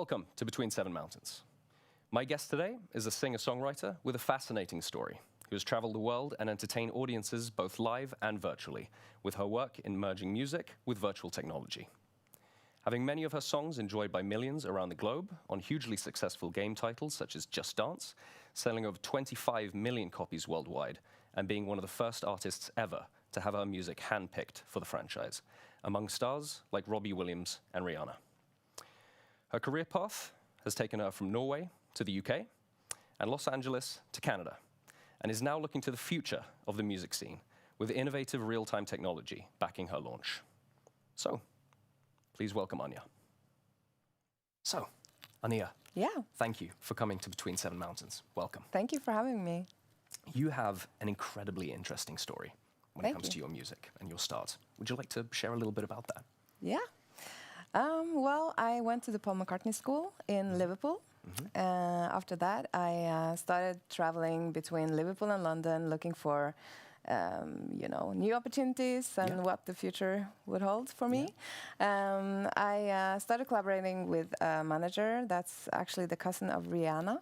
Welcome to Between Seven Mountains. My guest today is a singer-songwriter with a fascinating story who has traveled the world and entertained audiences both live and virtually with her work in merging music with virtual technology. Having many of her songs enjoyed by millions around the globe on hugely successful game titles such as Just Dance, selling over 25 million copies worldwide, and being one of the first artists ever to have her music handpicked for the franchise, among stars like Robbie Williams and Rihanna. Her career path has taken her from Norway to the UK and Los Angeles to Canada, and is now looking to the future of the music scene with innovative real-time technology backing her launch. So, please welcome Anya. So, Anya. Yeah. Thank you for coming to Between Seven Mountains. Welcome. Thank you for having me. You have an incredibly interesting story when it comes to your music and your start. Would you like to share a little bit about that? Yeah. Well, I went to the Paul McCartney School in Liverpool. After that, I started traveling between Liverpool and London, looking for new opportunities and what the future would hold for me. I started collaborating with a manager that's actually the cousin of Rihanna.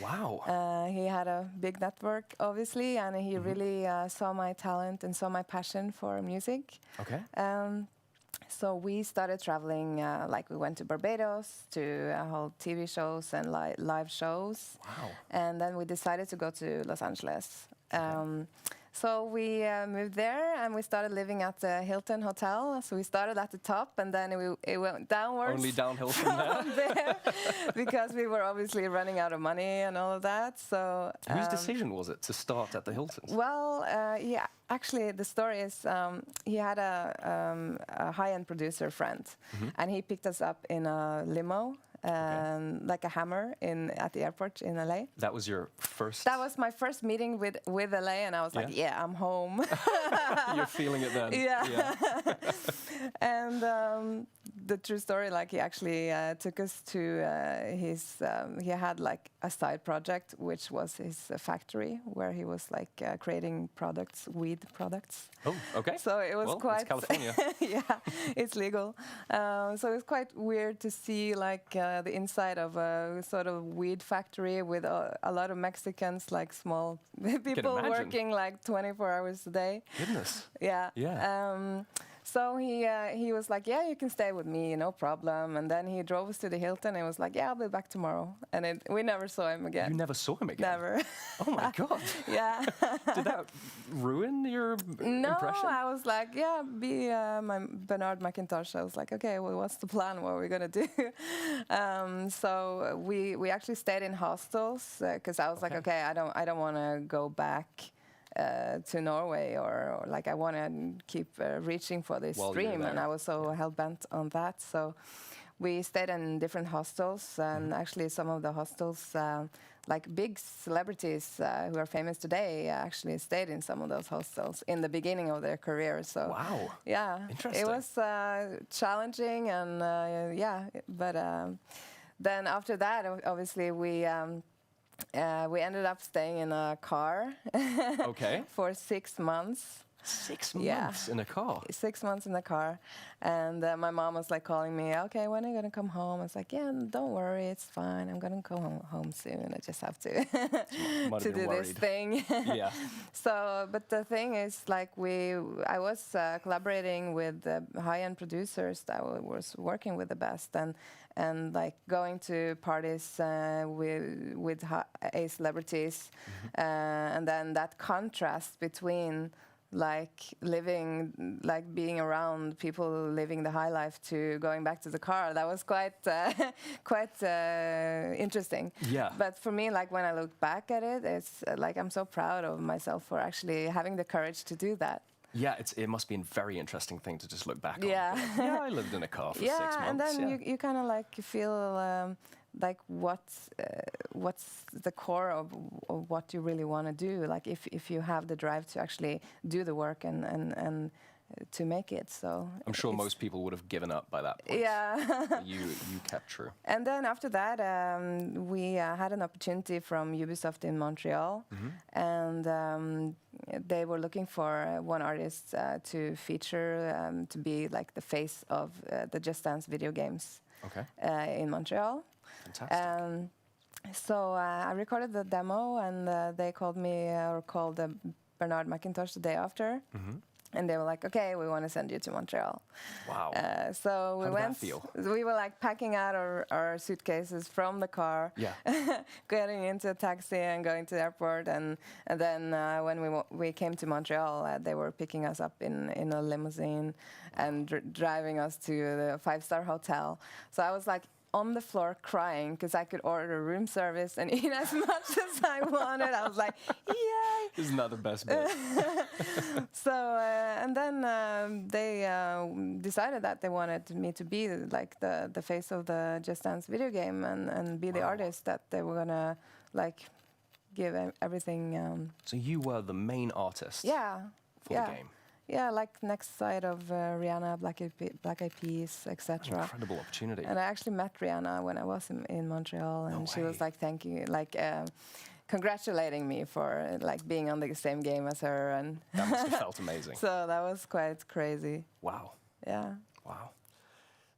Wow. He had a big network, obviously, and he really saw my talent and saw my passion for music. Okay. So we started traveling, like we went to Barbados to hold TV shows and live shows. Wow. And then we decided to go to Los Angeles. So we moved there and we started living at the Hilton Hotel. So we started at the top and then it went downwards. Only downhill from there because we were obviously running out of money and all of that. So whose decision was it to start at the Hiltons? Well, yeah, actually the story is he had a high-end producer friend and he picked us up in a limo. Like a hammer at the airport in LA. That was your first? That was my first meeting with LA, and I was like, yeah, I'm home. You're feeling it then. Yeah. And the true story, like he actually took us to he had like a side project, which was his factory, where he was like creating products, weed products. Oh, okay. So it was quite... It's California. Yeah, it's legal. So it was quite weird to see like the inside of a sort of weed factory with a lot of Mexicans, like small people working like 24 hours a day. Goodness. Yeah. Yeah. So he was like, yeah, you can stay with me, no problem. And then he drove us to the Hilton and was like, yeah, I'll be back tomorrow. And we never saw him again. You never saw him again? Never. Oh my God. Yeah. Did that ruin your impression? No, I was like, yeah, be my Bernard McIntosh. I was like, okay, well, what's the plan? What are we going to do? So we actually stayed in hostels because I was like, okay, I don't want to go back to Norway or like I want to keep reaching for this dream, and I was so hell-bent on that. So we stayed in different hostels, and actually some of the hostels, like big celebrities who are famous today, actually stayed in some of those hostels in the beginning of their career. So wow, yeah, interesting. It was challenging, and but then after that, obviously we ended up staying in a car for 6 months. 6 months in a car? 6 months in the car. And my mom was like calling me, okay, when are you going to come home? I was like, yeah, don't worry, it's fine. I'm going to come home soon. I just have to, to do this thing. Yeah. So, but the thing is, like, I was collaborating with high-end producers that was working with the best, and like going to parties with A celebrities, and then that contrast between like being around people living the high life to going back to the car, that was quite interesting. Yeah. But for me, like when I look back at it, it's like I'm so proud of myself for actually having the courage to do that. Yeah, it must be a very interesting thing to just look back on. Yeah. Like, yeah, I lived in a car for 6 months. And then you kind of like feel like what's the core of what you really want to do. Like if you have the drive to actually do the work and to make it. So I'm sure most people would have given up by that point. Yeah. But you kept true. And then after that, we had an opportunity from Ubisoft in Montreal, and they were looking for one artist to feature to be like the face of the Just Dance video games in Montreal. Fantastic. So I recorded the demo, and they called me, or called Bernard McIntosh the day after. And they were like, okay, we want to send you to Montreal. Wow. So we How did went. that feel? We were like packing out our suitcases from the car, Yeah. getting into a taxi and going to the airport. And then when we came to Montreal, they were picking us up in a limousine and driving us to the 5-star hotel. So I was like on the floor crying because I could order room service and eat as much as I wanted. I was like, yay! Isn't that the best bit? So and then they decided that they wanted me to be like the face of the Just Dance video game and be the artist that they were gonna like give everything. So you were the main artist for the game. Yeah, like next side of Rihanna, Black Eyed Peas, etc. Incredible opportunity. And I actually met Rihanna when I was in Montreal, and she was like, "Thank you," like congratulating me for like being on the same game as her, and That must have felt amazing. so that was quite crazy. Wow. Yeah. Wow.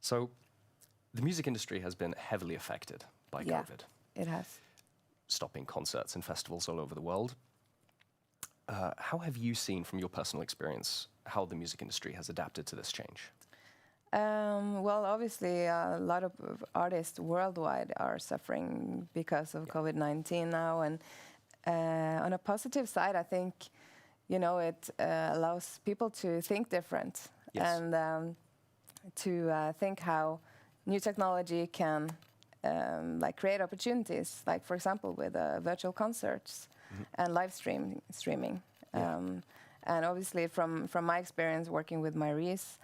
So the music industry has been heavily affected by COVID, It has. stopping concerts and festivals all over the world. How have you seen, from your personal experience, how the music industry has adapted to this change? Well, obviously, a lot of artists worldwide are suffering because of COVID-19 now. And on a positive side, I think, you know, it allows people to think different and to think how new technology can like create opportunities. Like, for example, with virtual concerts and live streaming. And obviously, from my experience working with Myreze,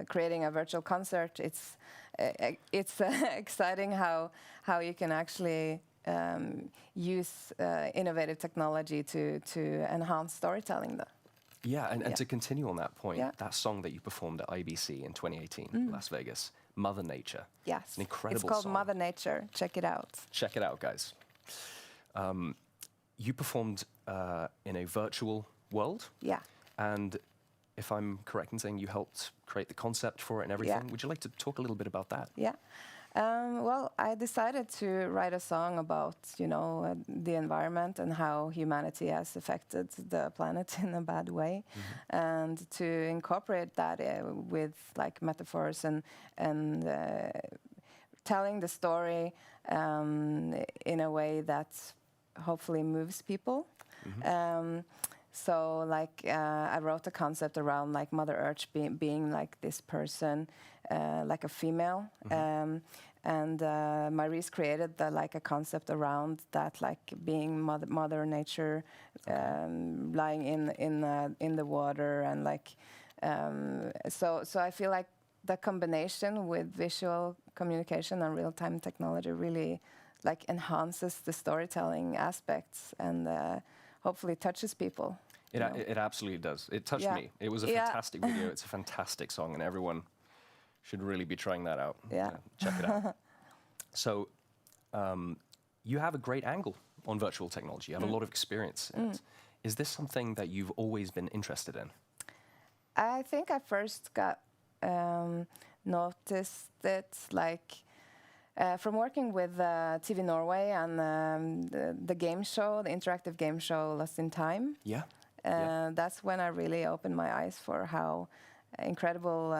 creating a virtual concert, it's exciting how you can actually use innovative technology to enhance storytelling. Yeah, and to continue on that point, Yeah. that song that you performed at IBC in 2018, Las Vegas, Mother Nature. Yes, an incredible it's called song. Mother Nature. Check it out. Check it out, guys. You performed in a virtual world. Yeah. And if I'm correct in saying you helped create the concept for it and everything, Yeah. would you like to talk a little bit about that? Yeah. Well, I decided to write a song about, you know, the environment and how humanity has affected the planet in a bad way, and to incorporate that with like metaphors and telling the story in a way that hopefully moves people. So like I wrote a concept around like Mother Earth being like this person, like a female, and Myreze created like a concept around that, like being Mother Nature, lying in the water, and like so I feel like the combination with visual communication and real-time technology really like enhances the storytelling aspects and hopefully touches people. It absolutely does. It touched me. It was a fantastic video. It's a fantastic song, and everyone should really be trying that out. Yeah. Check it out. So you have a great angle on virtual technology. You have a lot of experience in it. Is this something that you've always been interested in? I think I first got noticed it like from working with TV Norway and the game show, the interactive game show Lost in Time. Yeah. That's when I really opened my eyes for how incredible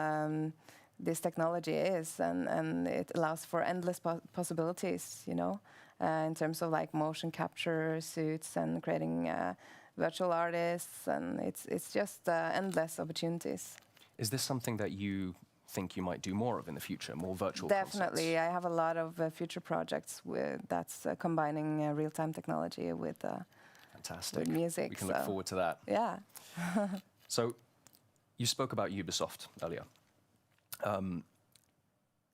this technology is, and it allows for endless possibilities, you know, in terms of like motion capture suits and creating virtual artists, and it's just endless opportunities. Is this something that you think you might do more of in the future, more virtual Definitely. concerts? I have a lot of future projects that's combining real-time technology with Fantastic. with music. We can look forward to that. Yeah. So you spoke about Ubisoft earlier. Am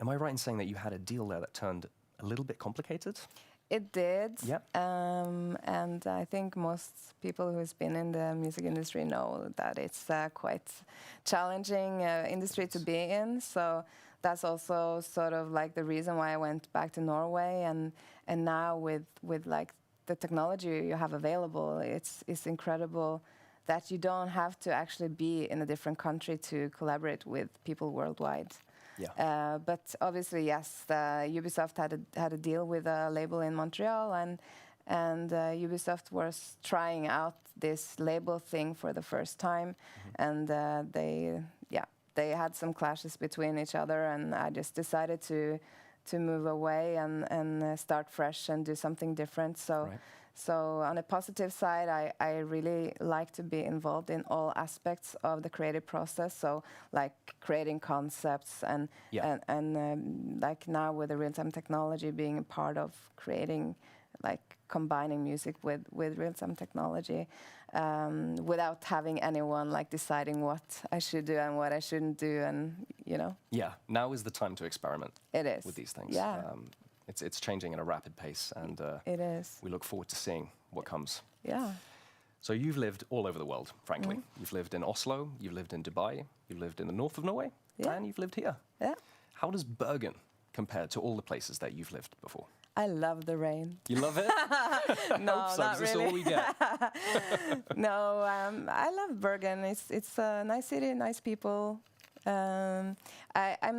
I right in saying that you had a deal there that turned a little bit complicated? It did. Yeah. And I think most people who's been in the music industry know that it's quite challenging industry to be in. So that's also sort of like the reason why I went back to Norway. And now with like the technology you have available, it's incredible that you don't have to actually be in a different country to collaborate with people worldwide. But obviously, yes, Ubisoft had a deal with a label in Montreal, and Ubisoft was trying out this label thing for the first time, and they had some clashes between each other, and I just decided to move away and start fresh and do something different. So on a positive side, I really like to be involved in all aspects of the creative process. So like creating concepts and like now with the real-time technology, being a part of creating, like combining music with real-time technology, without having anyone like deciding what I should do and what I shouldn't do, and you know. Yeah, now is the time to experiment. It is. With these things. Yeah. It's changing at a rapid pace, and it is. We look forward to seeing what comes. Yeah. So you've lived all over the world, frankly. You've lived in Oslo, you've lived in Dubai, you've lived in the north of Norway, and you've lived here. Yeah. How does Bergen compare to all the places that you've lived before? I love the rain. You love it? No, so. not Is this really. all we get? No, I love Bergen. It's a nice city, nice people. I'm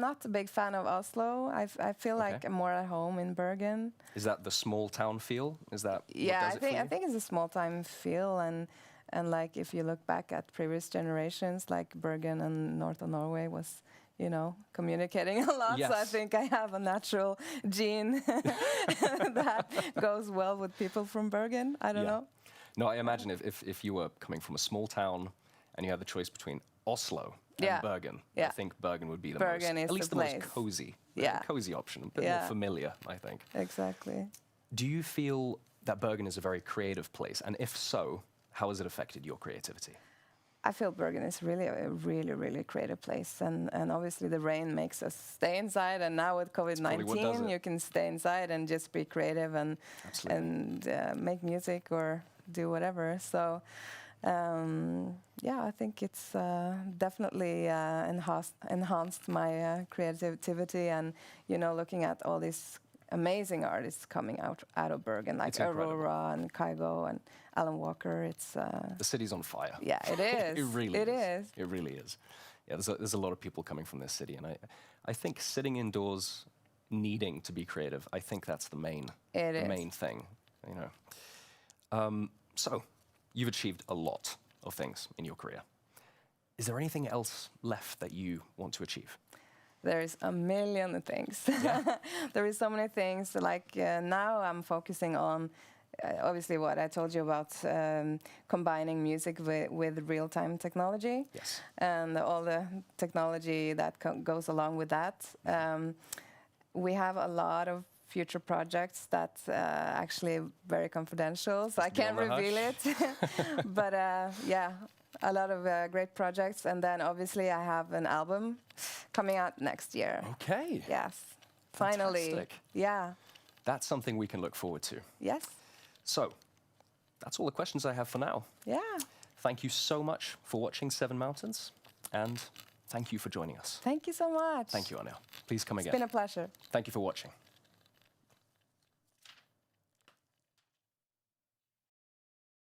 not a big fan of Oslo. I feel like I'm more at home in Bergen. Is that the small town feel? Is that Yeah, what does it for you? I think it's a small town feel, and like if you look back at previous generations, like Bergen and north of Norway was, you know, communicating a lot. Yes. So I think I have a natural gene that goes well with people from Bergen. I don't know. No, I imagine if you were coming from a small town and you had the choice between Oslo and Bergen, I think Bergen would be the Bergen most, is at least the most place. cozy, cozy option, a bit more familiar, I think. Exactly. Do you feel that Bergen is a very creative place? And if so, how has it affected your creativity? I feel Bergen is really a really creative place, and obviously the rain makes us stay inside, and now with COVID-19 you can stay inside and just be creative and make music or do whatever. So I think it's definitely enhanced my creativity, and you know, looking at all these amazing artists coming out of Bergen, like Aurora and Kygo and Alan Walker. It's the city's on fire. Yeah, it is. It really is. It really is. Yeah, there's a lot of people coming from this city, and I think sitting indoors, needing to be creative, I think that's the main thing. You know. So you've achieved a lot of things in your career. Is there anything else left that you want to achieve? There's a million things. Yeah. There is so many things. Like now I'm focusing on obviously what I told you about combining music with real-time technology. Yes. And all the technology that goes along with that. We have a lot of future projects that's actually very confidential, so I can't reveal it. But yeah, a lot of great projects, and then obviously I have an album coming out next year. Okay. Yes, finally. Fantastic. Yeah. That's something we can look forward to. Yes. So, that's all the questions I have for now. Yeah. Thank you so much for watching Seven Mountains, and thank you for joining us. Thank you so much. Thank you, Anil. Please come again. It's been a pleasure. Thank you for watching.